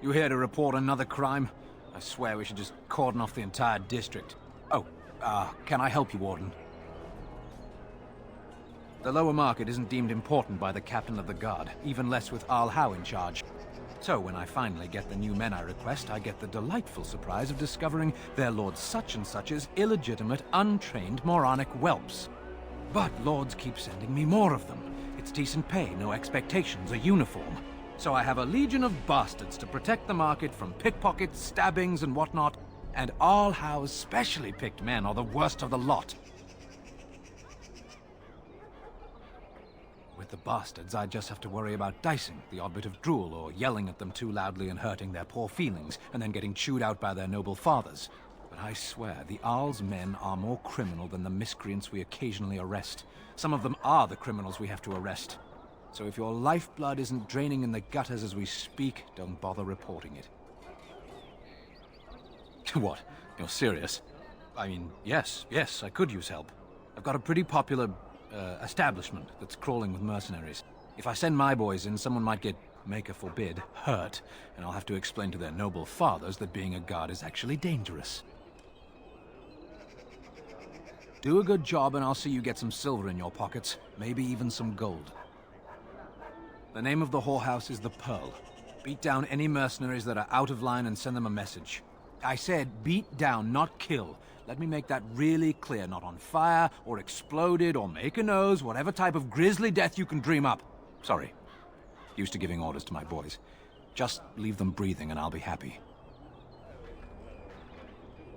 You here to report another crime? I swear we should just cordon off the entire district. Oh, can I help you, Warden? The lower market isn't deemed important by the captain of the guard, even less with Al Howe in charge. So when I finally get the new men I request, I get the delightful surprise of discovering they're Lord Such-and-Such's illegitimate, untrained, moronic whelps. But lords keep sending me more of them. It's decent pay, no expectations, a uniform. So I have a legion of bastards to protect the market from pickpockets, stabbings, and whatnot, and Al Howe's specially picked men are the worst of the lot. With the bastards, I just have to worry about dicing, the odd bit of drool, or yelling at them too loudly and hurting their poor feelings, and then getting chewed out by their noble fathers. But I swear, the Arl's men are more criminal than the miscreants we occasionally arrest. Some of them are the criminals we have to arrest. So if your lifeblood isn't draining in the gutters as we speak, don't bother reporting it. What? You're serious? I mean, yes, I could use help. I've got a pretty popular, establishment that's crawling with mercenaries. If I send my boys in, someone might get, maker forbid, hurt, and I'll have to explain to their noble fathers that being a guard is actually dangerous. Do a good job and I'll see you get some silver in your pockets, maybe even some gold. The name of the whorehouse is the Pearl. Beat down any mercenaries that are out of line and send them a message. I said beat down, not kill. Let me make that really clear. Not on fire, or exploded, or make a nose, whatever type of grisly death you can dream up. Sorry. Used to giving orders to my boys. Just leave them breathing and I'll be happy.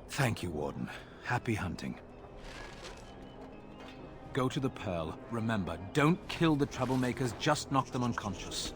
Thank you, Warden. Happy hunting. Go to the Pearl. Remember, don't kill the troublemakers, just knock them unconscious.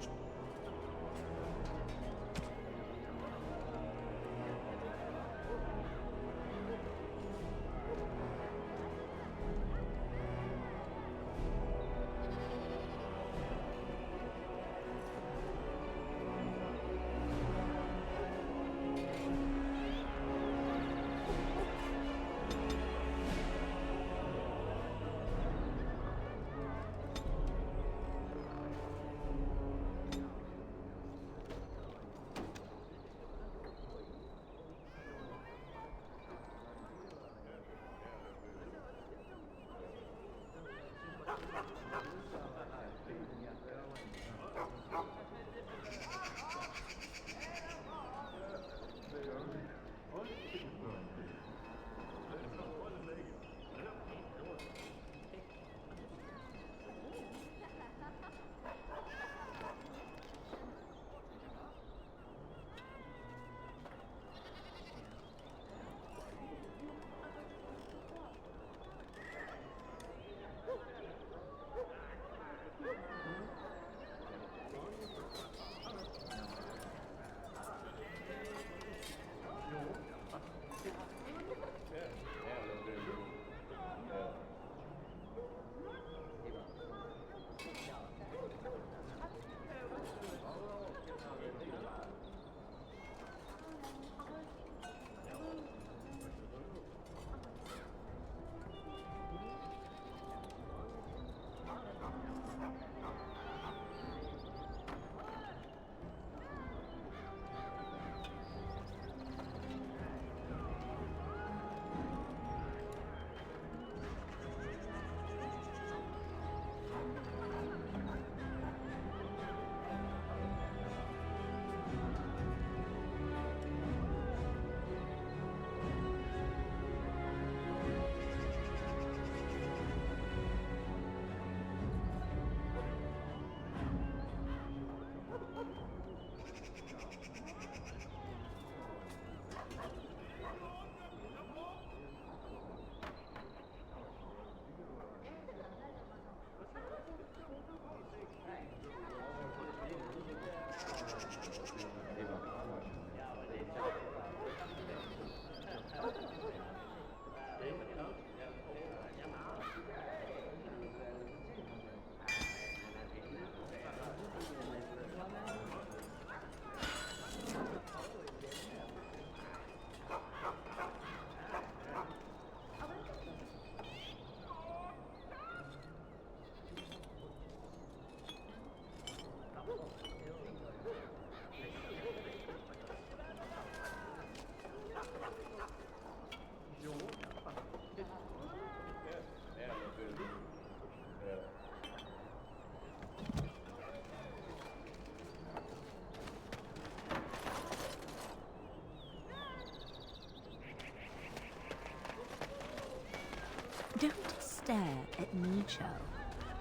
stare at me, Cho.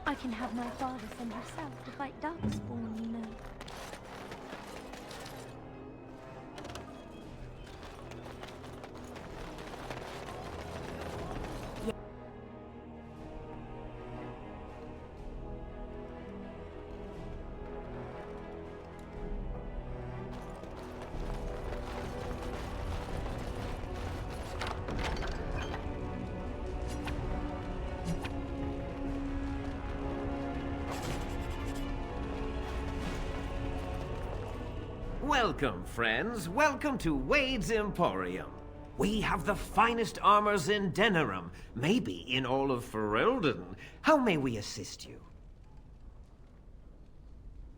I can have my father send herself to fight Darkspawn, you know. Welcome, friends. Welcome to Wade's Emporium. We have the finest armors in Denerim, maybe in all of Ferelden. How may we assist you?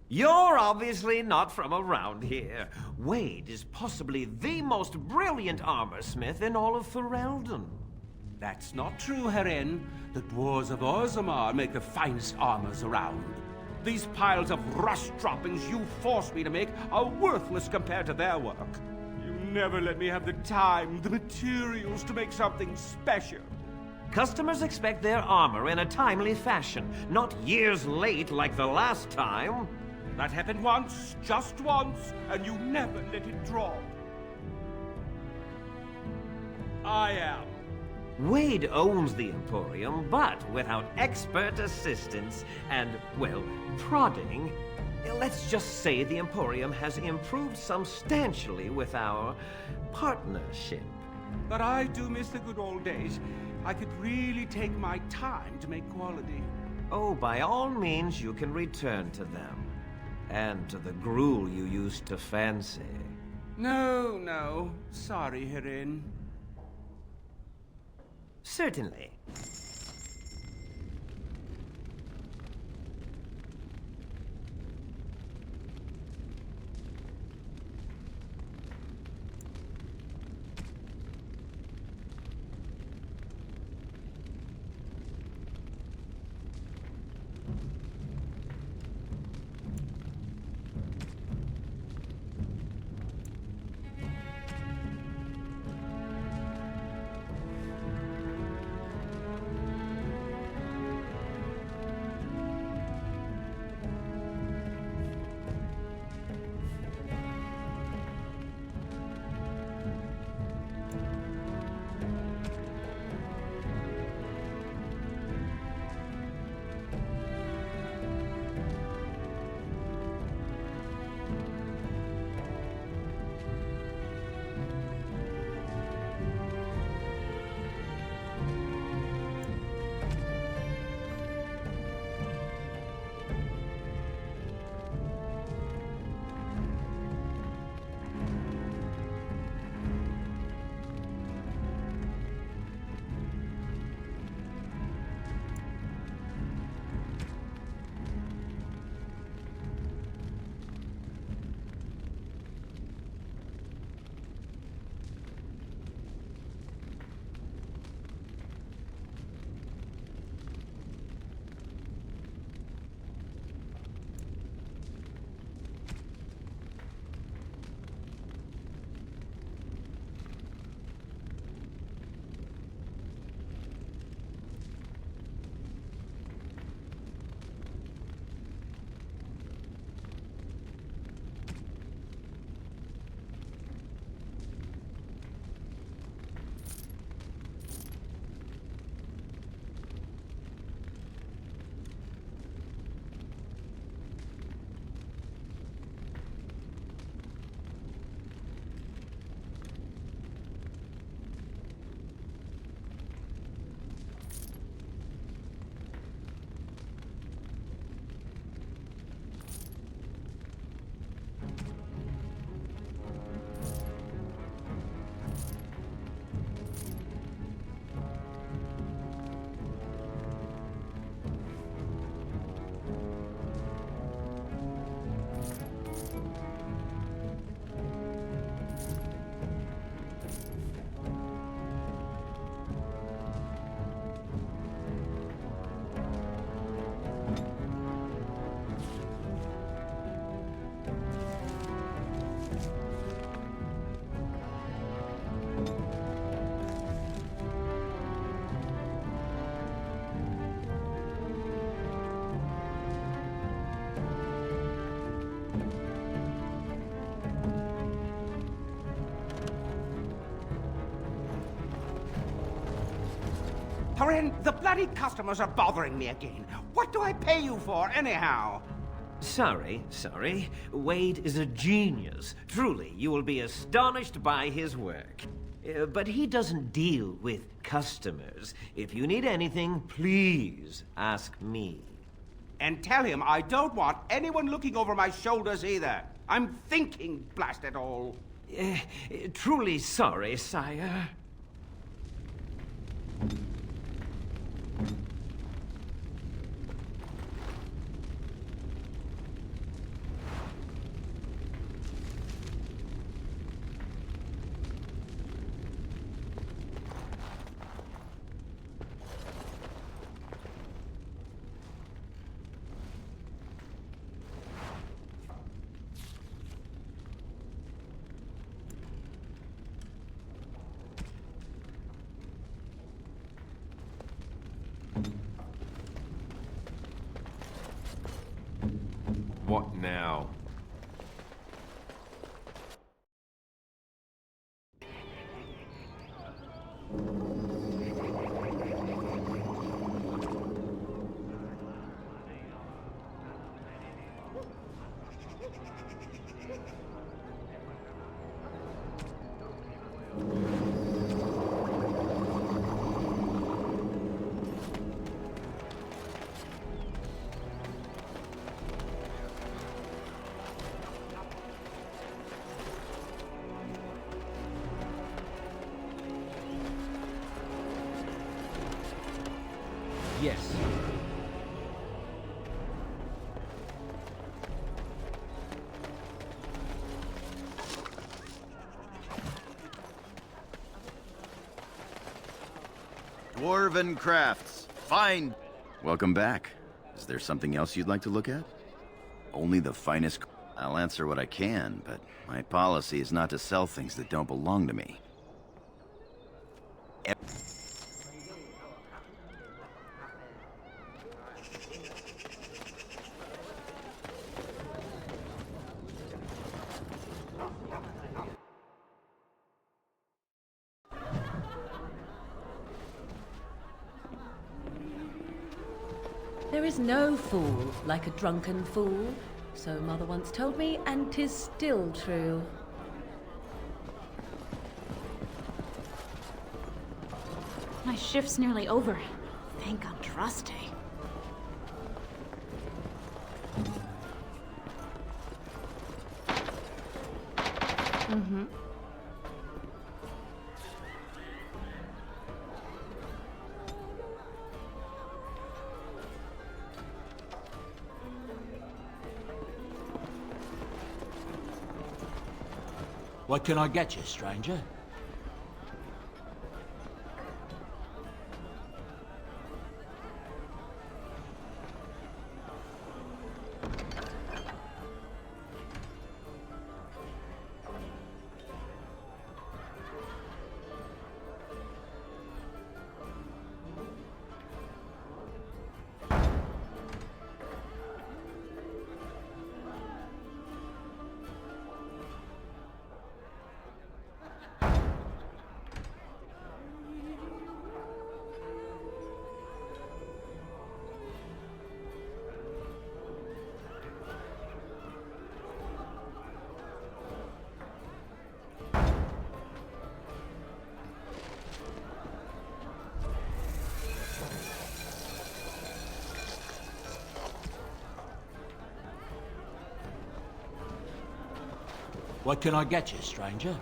You're obviously not from around here. Wade is possibly the most brilliant armorsmith in all of Ferelden. That's not true, Herin. The dwarves of Orzammar make the finest armors around. These piles of rust droppings you forced me to make are worthless compared to their work. You never let me have the time, the materials to make something special. Customers expect their armor in a timely fashion, not years late like the last time. That happened once, just once, and you never let it drop. I am. Wade owns the Emporium, but without expert assistance and, well, prodding, let's just say the Emporium has improved substantially with our partnership. But I do miss the good old days. I could really take my time to make quality. Oh, by all means, you can return to them. And to the gruel you used to fancy. No. Sorry, Herin. Certainly. Haren, the bloody customers are bothering me again. What do I pay you for, anyhow? Sorry. Wade is a genius. Truly, you will be astonished by his work. But he doesn't deal with customers. If you need anything, please ask me. And tell him I don't want anyone looking over my shoulders either. I'm thinking, blast it all. Truly sorry, sire. What now? Yes. Dwarven crafts. Fine. Welcome back. Is there something else you'd like to look at? Only the finest... I'll answer what I can, but my policy is not to sell things that don't belong to me. There is no fool like a drunken fool, so Mother once told me, and 'tis still true. My shift's nearly over. Thank Andraste. What can I get you, stranger? What can I get you, stranger?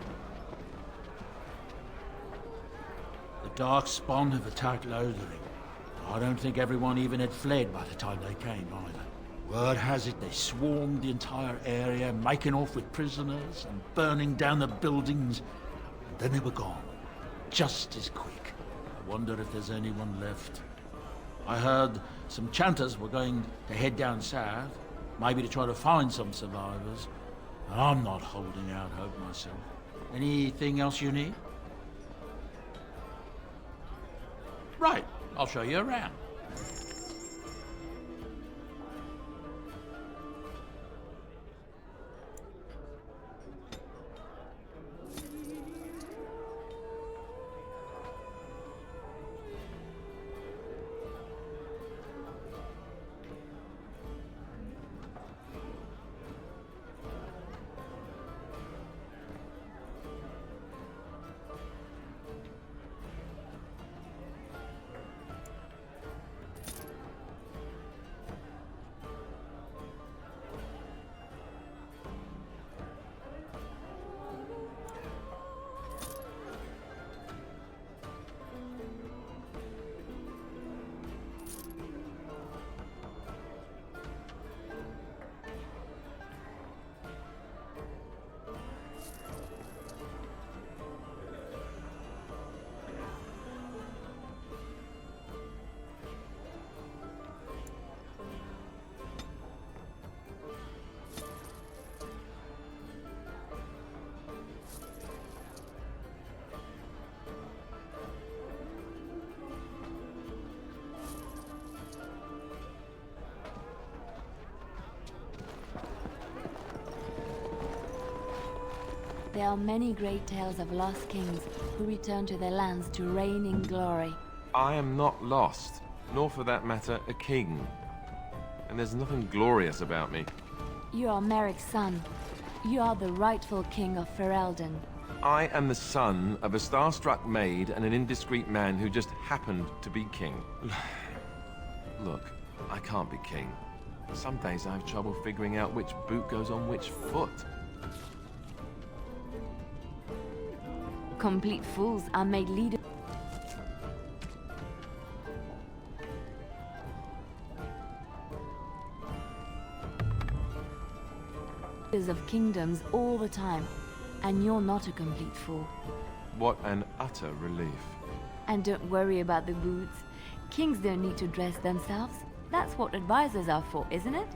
The dark spawn have attacked Lothering. I don't think everyone even had fled by the time they came, either. Word has it they swarmed the entire area, making off with prisoners and burning down the buildings. And then they were gone, just as quick. I wonder if there's anyone left. I heard some chanters were going to head down south, maybe to try to find some survivors. I'm not holding out hope myself. Anything else you need? Right, I'll show you around. There are many great tales of lost kings who return to their lands to reign in glory. I am not lost, nor for that matter, a king. And there's nothing glorious about me. You are Merrick's son. You are the rightful king of Ferelden. I am the son of a starstruck maid and an indiscreet man who just happened to be king. Look, I can't be king. Some days I have trouble figuring out which boot goes on which foot. Complete fools are made leaders of kingdoms all the time, and you're not a complete fool. What an utter relief. And don't worry about the boots. Kings don't need to dress themselves. That's what advisors are for, isn't it?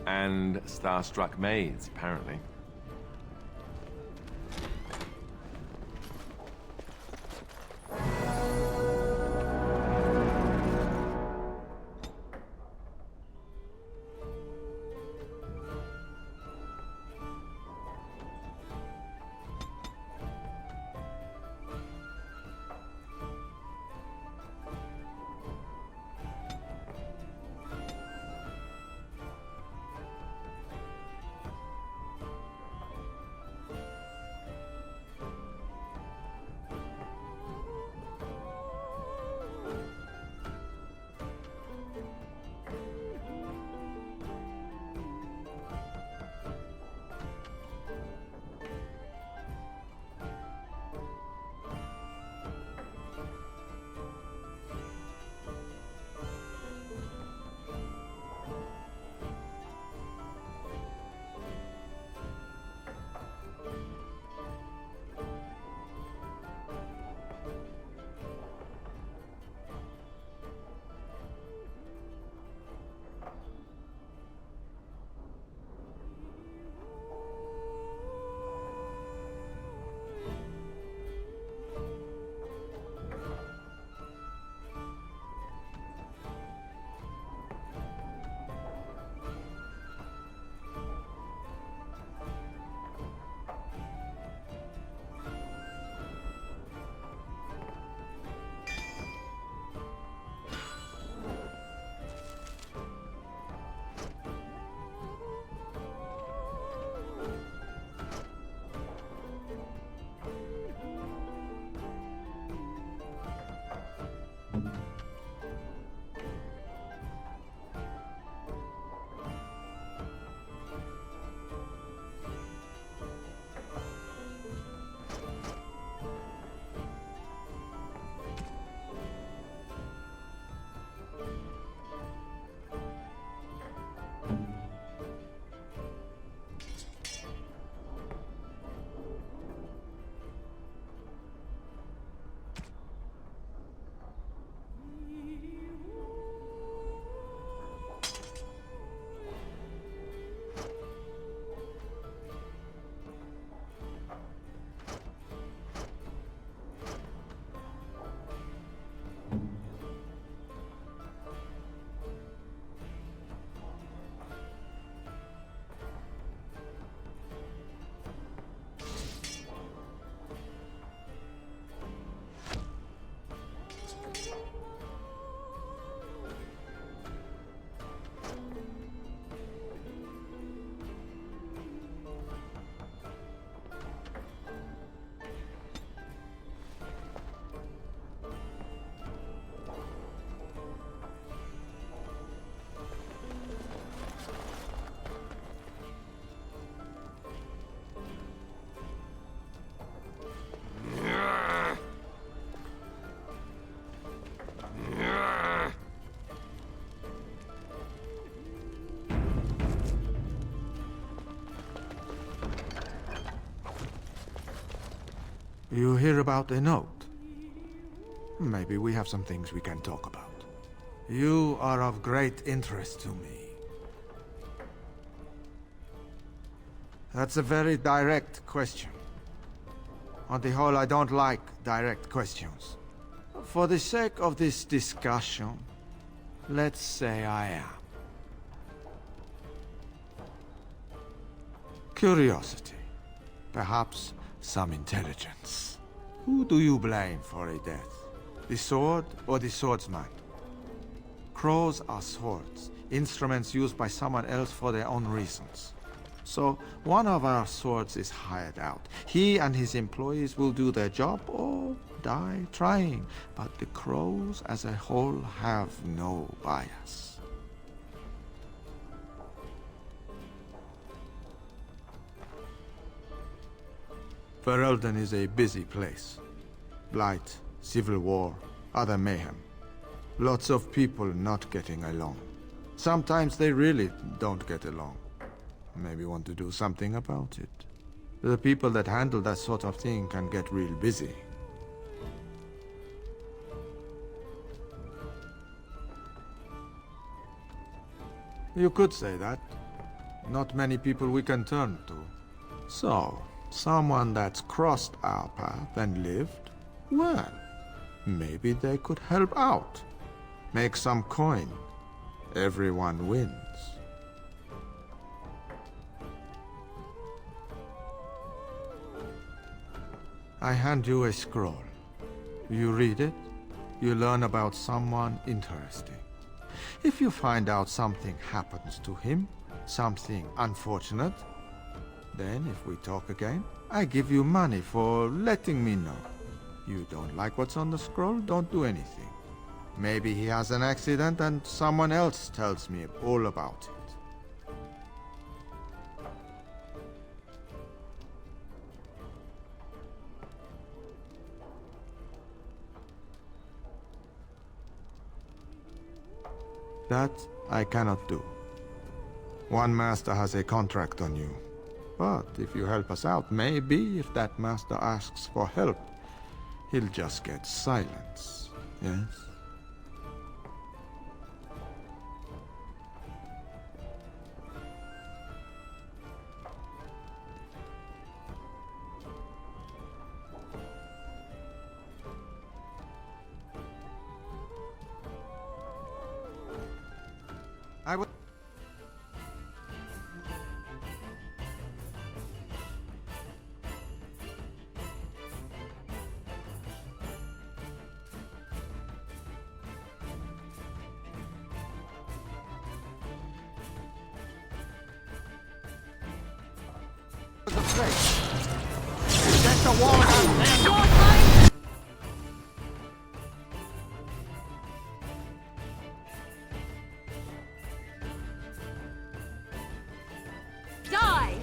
And starstruck maids, apparently. You hear about the note? Maybe we have some things we can talk about. You are of great interest to me. That's a very direct question. On the whole, I don't like direct questions. For the sake of this discussion, let's say I am. Curiosity. Perhaps some intelligence. Who do you blame for a death? The sword or the swordsman? Crows are swords, instruments used by someone else for their own reasons. So, one of our swords is hired out. He and his employees will do their job or die trying, but the crows as a whole have no bias. Ferelden is a busy place. Blight, civil war, other mayhem. Lots of people not getting along. Sometimes they really don't get along. Maybe want to do something about it. The people that handle that sort of thing can get real busy. You could say that. Not many people we can turn to. So, someone that's crossed our path and lived? Well, maybe they could help out. Make some coin. Everyone wins. I hand you a scroll. You read it, you learn about someone interesting. If you find out something happens to him, something unfortunate, then if we talk again, I give you money for letting me know. You don't like what's on the scroll, don't do anything. Maybe he has an accident and someone else tells me all about it. That I cannot do. One master has a contract on you. But if you help us out, maybe if that master asks for help, he'll just get silence. Yes? I would... the place. Get the wall down. Die!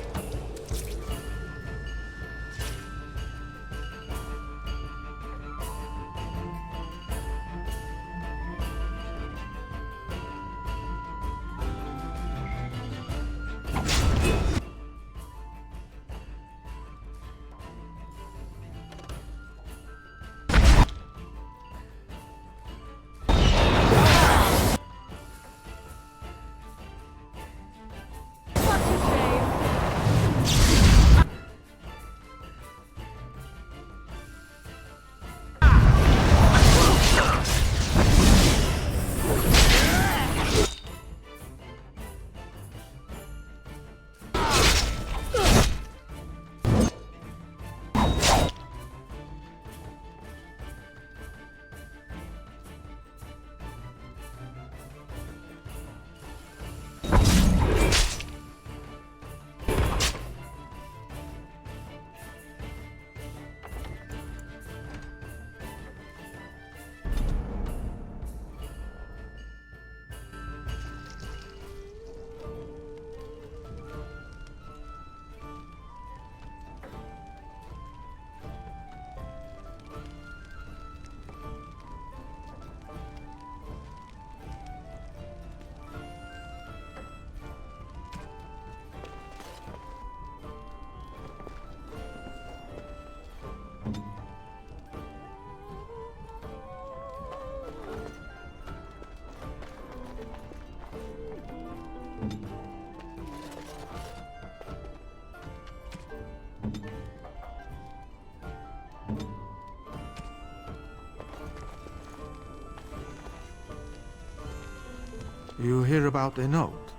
You hear about a note.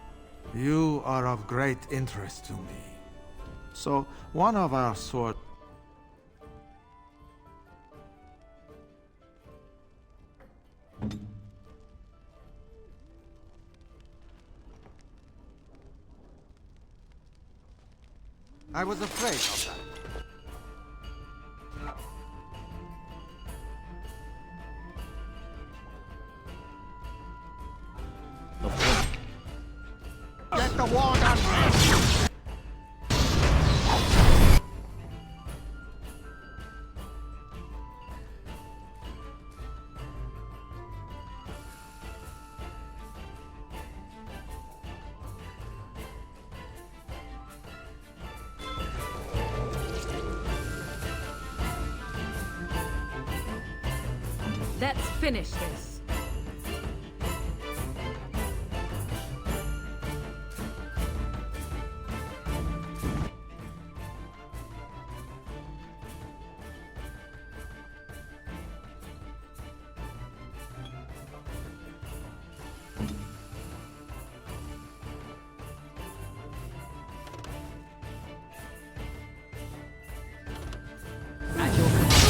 You are of great interest to me. So, one of our sort... I was afraid of that. Get the warden ready! Let's finish this. At your command.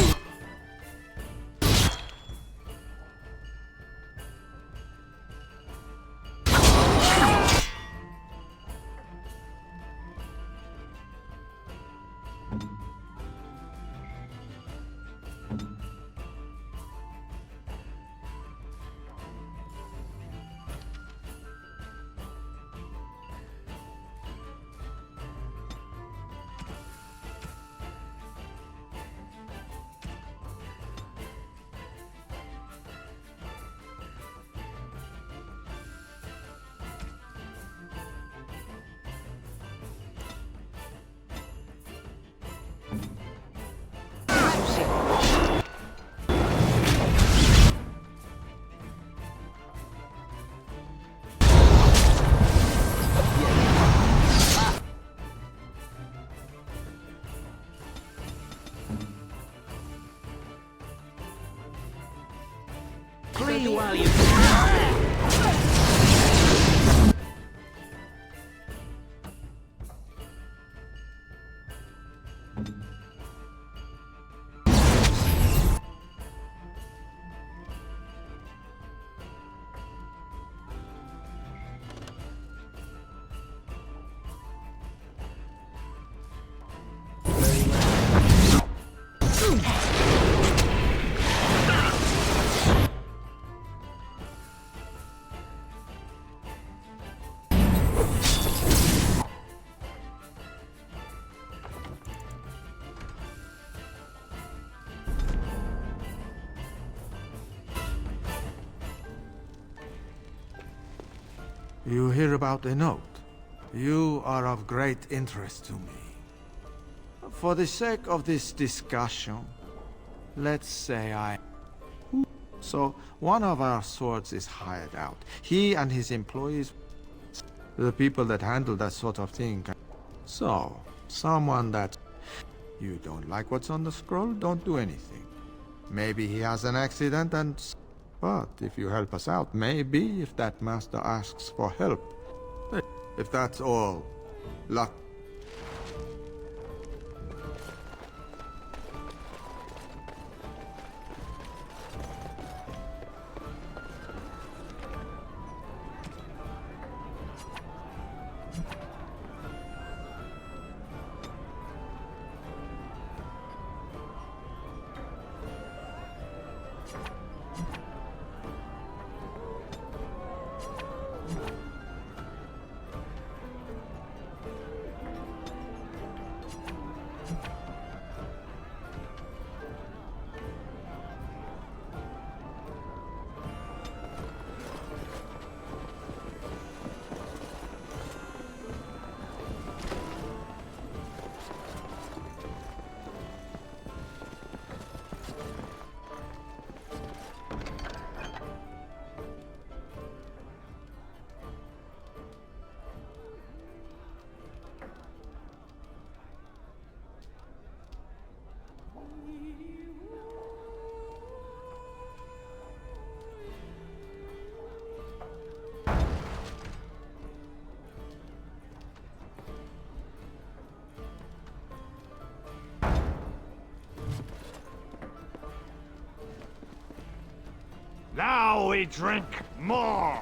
Free while you You hear about the note? You are of great interest to me. For the sake of this discussion, let's say So, one of our swords is hired out. He and his employees, the people that handle that sort of thing. So, someone that... You don't like what's on the scroll, don't do anything. Maybe he has an accident and... But if you help us out, maybe if that master asks for help. If that's all, luck. Now we drink more!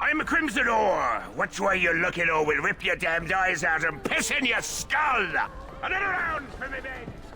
I am a criminal! crimson ore! Which way you looking, or we'll rip your damned eyes out and piss in your skull! Another round for me, mate!